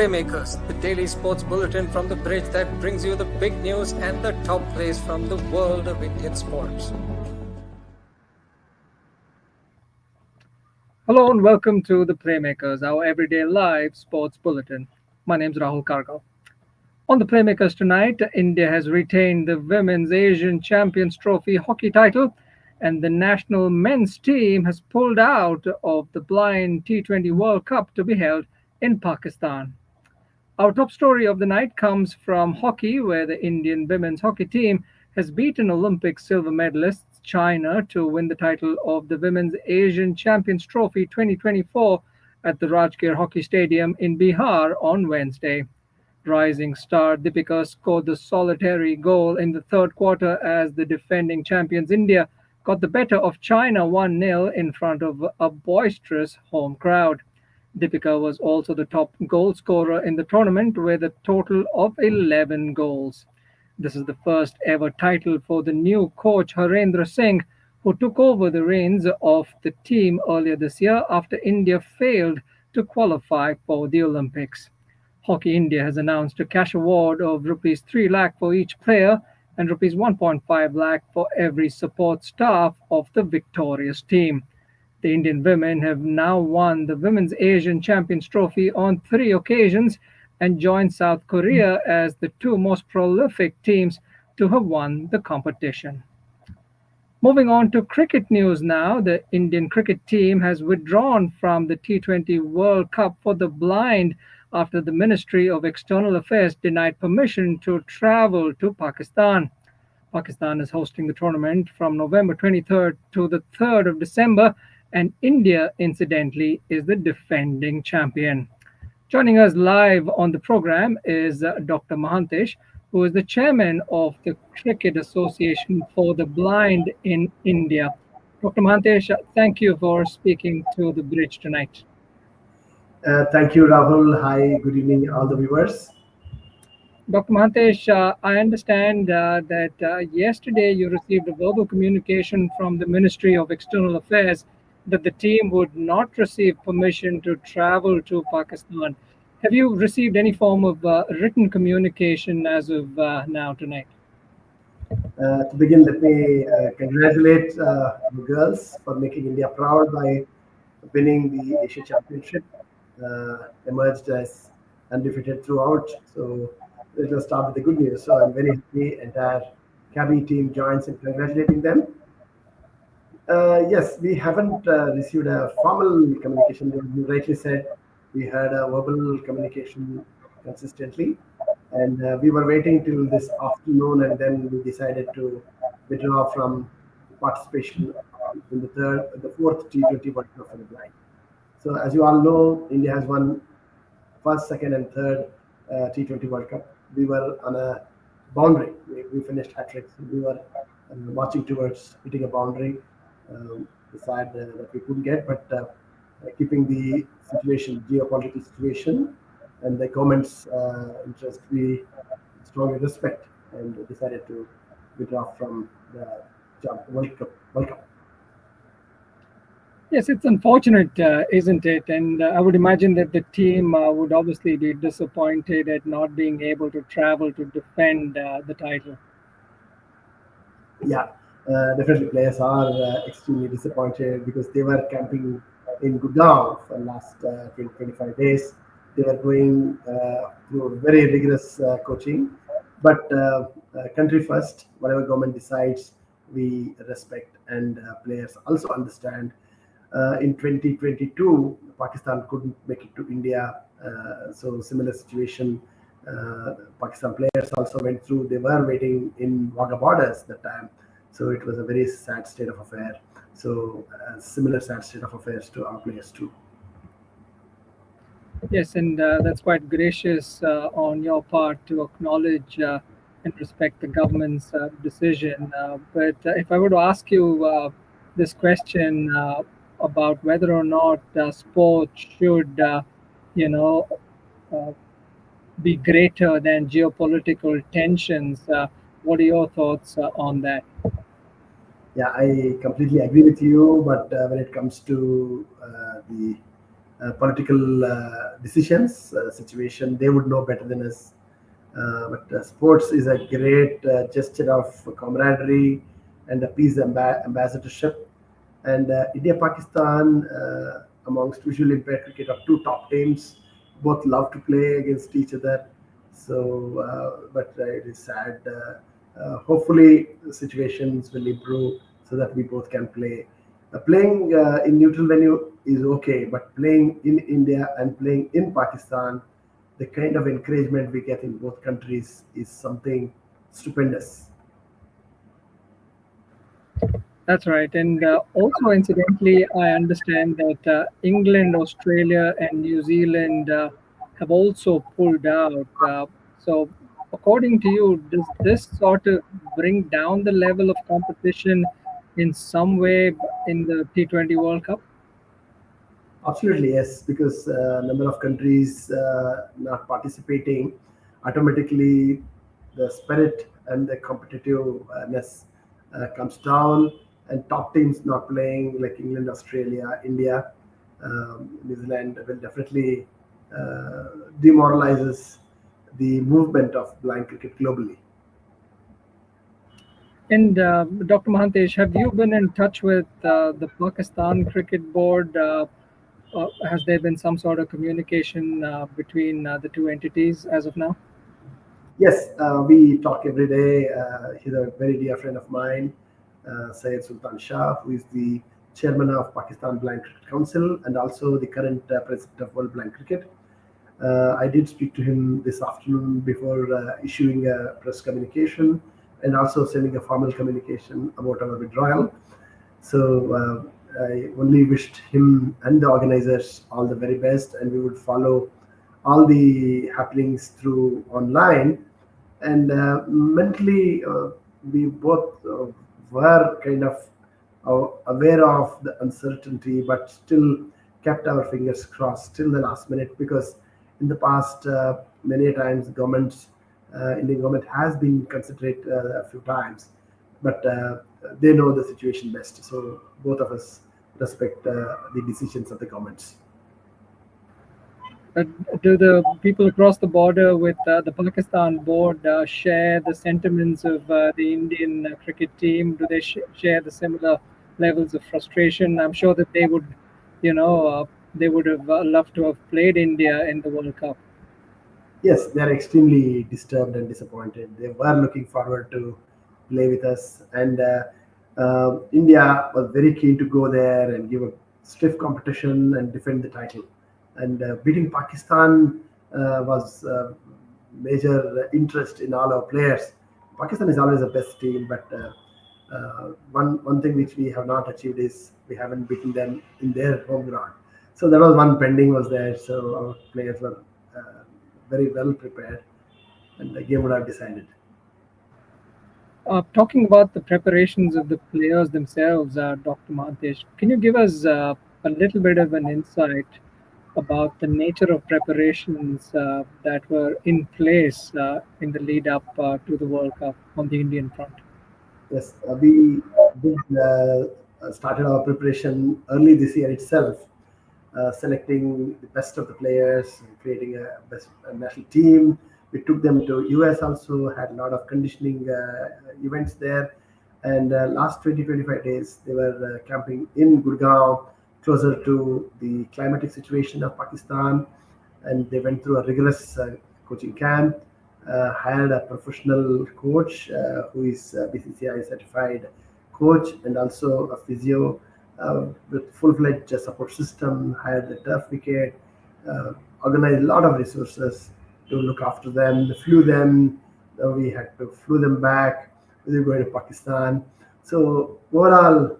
Playmakers, the daily sports bulletin from the bridge that brings you the big news and the top plays from the world of Indian sports. Hello and welcome to the Playmakers, our everyday live sports bulletin. My name is Rahul Kargal. On the Playmakers tonight, India has retained the Women's Asian Champions Trophy hockey title, and the national men's team has pulled out of the Blind T20 World Cup to be held in Pakistan. Our top story of the night comes from hockey, where the Indian women's hockey team has beaten Olympic silver medalists China to win the title of the Women's Asian Champions Trophy 2024 at the Rajgir Hockey Stadium in Bihar on Wednesday. Rising star Deepika scored the solitary goal in the third quarter as the defending champions India got the better of China 1-0 in front of a boisterous home crowd. Deepika was also the top goal scorer in the tournament with a total of 11 goals. This is the first ever title for the new coach Harendra Singh, who took over the reins of the team earlier this year after India failed to qualify for the Olympics. Hockey India has announced a cash award of rupees 3 lakh for each player and rupees 1.5 lakh for every support staff of the victorious team. The Indian women have now won the Women's Asian Champions Trophy on 3 occasions and joined South Korea as the 2 most prolific teams to have won the competition. Moving on to cricket news now, the Indian cricket team has withdrawn from the T20 World Cup for the blind after the Ministry of External Affairs denied permission to travel to Pakistan. Pakistan is hosting the tournament from November 23rd to the 3rd of December, and India, incidentally, is the defending champion. Joining us live on the program is Dr. Mahantesh, who is the chairman of the Cricket Association for the Blind in India. Dr. Mahantesh, thank you for speaking to the bridge tonight. Thank you, Rahul. Hi, good evening, all the viewers. Dr. Mahantesh, I understand that yesterday you received a verbal communication from the Ministry of External Affairs that the team would not receive permission to travel to Pakistan. Have you received any form of written communication as of now tonight? To begin, let me congratulate the girls for making India proud by winning the Asia Championship. Emerged as undefeated throughout. So let us start with the good news. So I'm very happy entire Cabby team joins in congratulating them. Yes, we haven't received a formal communication. You rightly said we had a verbal communication consistently, and we were waiting till this afternoon, and then we decided to withdraw from participation in the fourth T20 World Cup for the blind. So as you all know, India has won first, second, and third T20 World Cup. We were on a boundary. We finished hat tricks. We were marching towards hitting a boundary. Decide that we couldn't get, but keeping the situation, geopolitical situation, and the government's interest, we strongly respect and decided to withdraw from the World Cup. Yes, it's unfortunate, isn't it? And I would imagine that the team would obviously be disappointed at not being able to travel to defend the title. Yeah, definitely players are extremely disappointed because they were camping in Gurgaon for the last 25 days. They were going through very rigorous coaching. But country first, whatever government decides, we respect, and players also understand. In 2022, Pakistan couldn't make it to India, so similar situation. Pakistan players also went through. They were waiting in Wagah borders that time, so it was a very sad state of affair. So similar sad state of affairs to our players too. Yes, and that's quite gracious on your part to acknowledge and respect the government's decision. But if I were to ask you this question about whether or not sport should, you know, uh, be greater than geopolitical tensions, what are your thoughts on that? Yeah, I completely agree with you. But when it comes to the political decisions, situation. They would know better than us. But sports is a great gesture of camaraderie and a peace ambassadorship. And India-Pakistan, amongst visually impaired cricket, are two top teams. Both love to play against each other. So, but it is sad. Hopefully, the situations will improve so that we both can play. Playing in neutral venue is okay, but playing in India and playing in Pakistan, the kind of encouragement we get in both countries is something stupendous. That's right. And also, incidentally, I understand that England, Australia, and New Zealand have also pulled out. So, according to you, does this sort of bring down the level of competition in some way in the T20 World Cup? Absolutely, yes, because number of countries not participating, automatically the spirit and the competitiveness comes down, and top teams not playing like England, Australia, India, New Zealand will definitely demoralizes the movement of blind cricket globally. And Dr. Mahantesh, have you been in touch with the Pakistan Cricket Board? Has there been some sort of communication between the two entities as of now? Yes, we talk every day. He's a very dear friend of mine, Syed Sultan Shah, who is the chairman of Pakistan Blind Cricket Council and also the current president of World Blind Cricket. I did speak to him this afternoon before issuing a press communication and also sending a formal communication about our withdrawal. So I only wished him and the organizers all the very best, and we would follow all the happenings through online. And mentally, we both were kind of aware of the uncertainty, but still kept our fingers crossed till the last minute because in the past, many times, Indian government has been considerate a few times, but they know the situation best. So both of us respect the decisions of the governments. Uh, do the people across the border with the Pakistan board share the sentiments of the Indian cricket team? Do they share the similar levels of frustration? I'm sure that they would, they would have loved to have played India in the World Cup. Yes, they are extremely disturbed and disappointed. They were looking forward to play with us, and India was very keen to go there and give a stiff competition and defend the title. And beating Pakistan was major interest in all our players. Pakistan is always the best team, but one thing which we have not achieved is we haven't beaten them in their home ground. So that was one pending was there. So our players were very well prepared, and the game would have decided. Talking about the preparations of the players themselves, Dr. Mahantesh, can you give us a little bit of an insight about the nature of preparations that were in place in the lead up to the World Cup on the Indian front? Yes, we did started our preparation early this year itself, selecting the best of the players, creating a best national team. We took them to US also, had a lot of conditioning events there. And last 20-25 days, they were camping in Gurgaon, closer to the climatic situation of Pakistan. And they went through a rigorous coaching camp, hired a professional coach who is BCCI certified coach and also a physio with full-fledged support system, hired the turf wicket, uh, organized a lot of resources to look after them, flew them, we had to flew them back, we were going to Pakistan. So overall,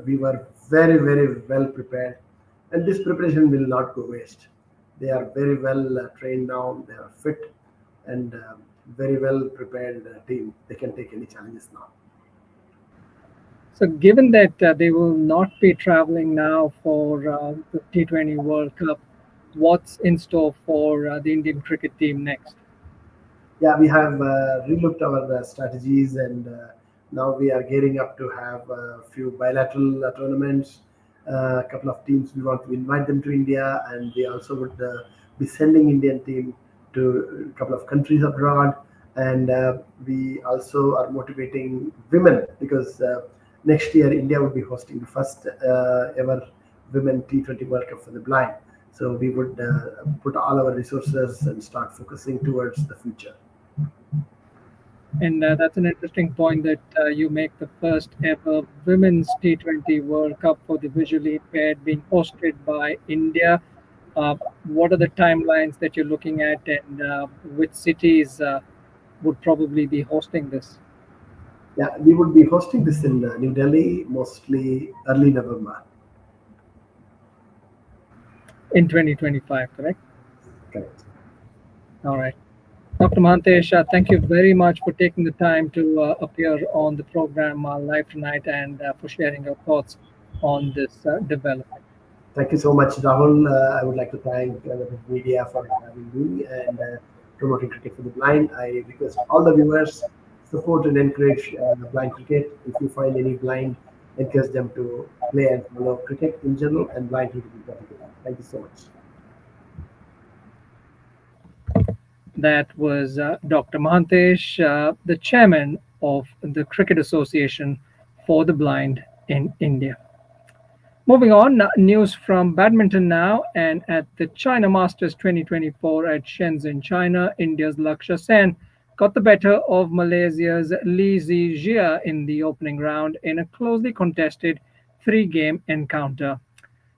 we were very, very well prepared, and this preparation will not go waste. They are very well trained now, they are fit, and very well prepared team. They can take any challenges now. So, given that they will not be traveling now for the T20 World Cup, what's in store for the Indian cricket team next? Yeah, we have relooked our strategies, and now we are gearing up to have a few bilateral tournaments. A couple of teams we want to invite them to India, and we also would be sending Indian team to a couple of countries abroad. And we also are motivating women because next year India will be hosting the first ever women T20 World Cup for the blind. So we would put all our resources and start focusing towards the future. And that's an interesting point that you make the first ever Women's T20 World Cup for the visually impaired being hosted by India. Uh, what are the timelines that you're looking at, and which cities would probably be hosting this Yeah, we would be hosting this in New Delhi, mostly early November. in 2025, correct? Correct. All right. Dr. Mahantesh, thank you very much for taking the time to appear on the program live tonight and for sharing your thoughts on this development. Thank you so much, Rahul. I would like to thank the media for having me and promoting cricket for the blind. I request all the viewers support and encourage blind cricket. If you find any blind, encourage them to play and follow cricket in general and blind cricket in particular. Thank you so much. That was Dr. Mahantesh, the chairman of the Cricket Association for the Blind in India. Moving on, news from badminton now, and at the China Masters 2024 at Shenzhen, China, India's Lakshya Sen got the better of Malaysia's Li Zijia in the opening round in a closely contested three-game encounter.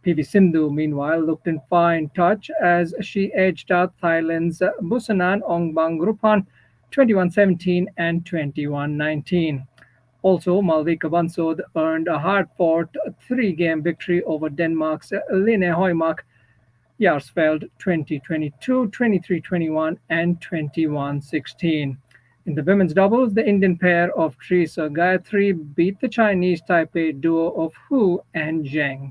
PV Sindhu, meanwhile, looked in fine touch as she edged out Thailand's Busanan Ongbangrupan 21-17 and 21-19. Also, Malvika Bansod earned a hard-fought three-game victory over Denmark's Line Højmark Jarsfeld 2022, 23-21, and 21-16. In the women's doubles, the Indian pair of Teresa Gayatri beat the Chinese Taipei duo of Hu and Zheng.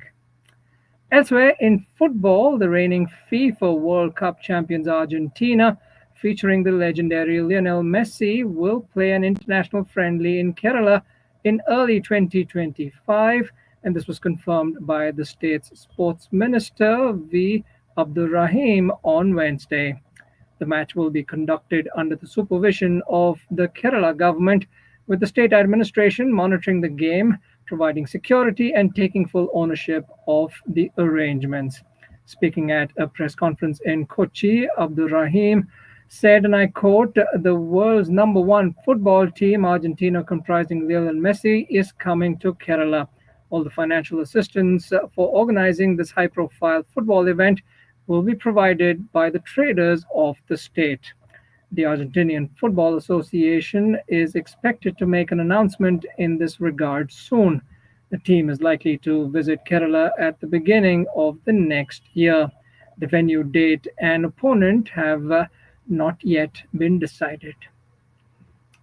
Elsewhere in football, the reigning FIFA World Cup champions Argentina, featuring the legendary Lionel Messi, will play an international friendly in Kerala in early 2025, and this was confirmed by the state's sports minister V. Abdurrahim on Wednesday. The match will be conducted under the supervision of the Kerala government, with the state administration monitoring the game, providing security and taking full ownership of the arrangements. Speaking at a press conference in Kochi, Abdurrahim said, and I quote, "The world's number one football team, Argentina, comprising Lionel Messi, is coming to Kerala. All the financial assistance for organizing this high-profile football event will be provided by the traders of the state." The Argentinian Football Association is expected to make an announcement in this regard soon. The team is likely to visit Kerala at the beginning of the next year. The venue, date, and opponent have not yet been decided.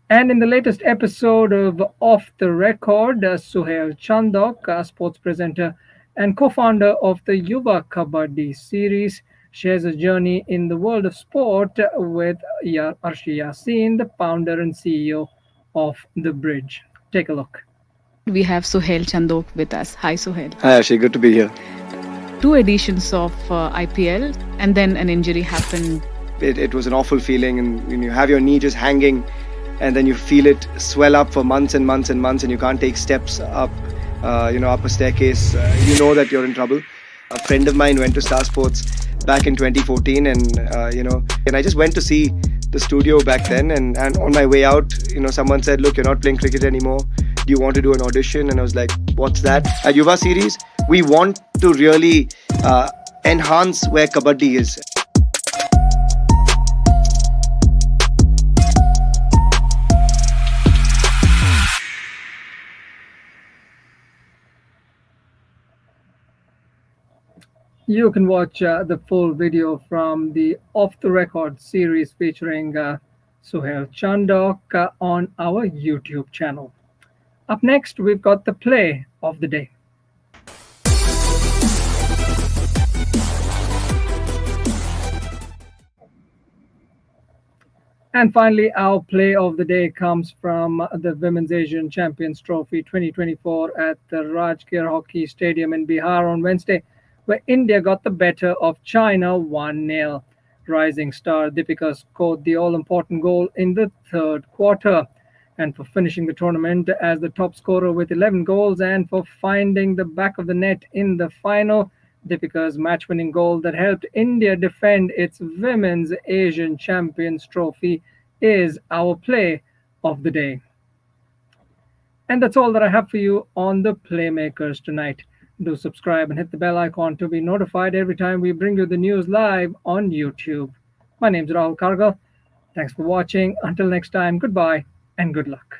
And in the latest episode of Off the Record, Suhail Chandok, a sports presenter and co-founder of the Yuva Kabaddi series, shares a journey in the world of sport with Arshi Yasin, the founder and CEO of The Bridge. Take a look. We have Suhail Chandok with us. Hi, Suhail. Hi, Ashi. Good to be here. Two editions of IPL, and then an injury happened. It was an awful feeling, and when you have your knee just hanging, and then you feel it swell up for months and months and months, and you can't take steps up, up a staircase. You know that you're in trouble. A friend of mine went to Star Sports back in 2014, and I just went to see the studio back then. And on my way out, someone said, "Look, you're not playing cricket anymore. Do you want to do an audition?" And I was like, "What's that?" At Yuva series, we want to really enhance where Kabaddi is. You can watch the full video from the Off the Record series featuring Suhail Chandok on our YouTube channel. Up next, we've got the play of the day. And finally, our play of the day comes from the Women's Asian Champions Trophy 2024 at the Rajgir Hockey Stadium in Bihar on Wednesday, where India got the better of China 1-0. Rising star Deepika scored the all-important goal in the third quarter, and for finishing the tournament as the top scorer with 11 goals and for finding the back of the net in the final. Deepika's match-winning goal that helped India defend its Women's Asian Champions Trophy is our play of the day. And that's all that I have for you on the Playmakers tonight. Do subscribe and hit the bell icon to be notified every time we bring you the news live on YouTube. My name's Rahul Kargal. Thanks for watching. Until next time, goodbye and good luck.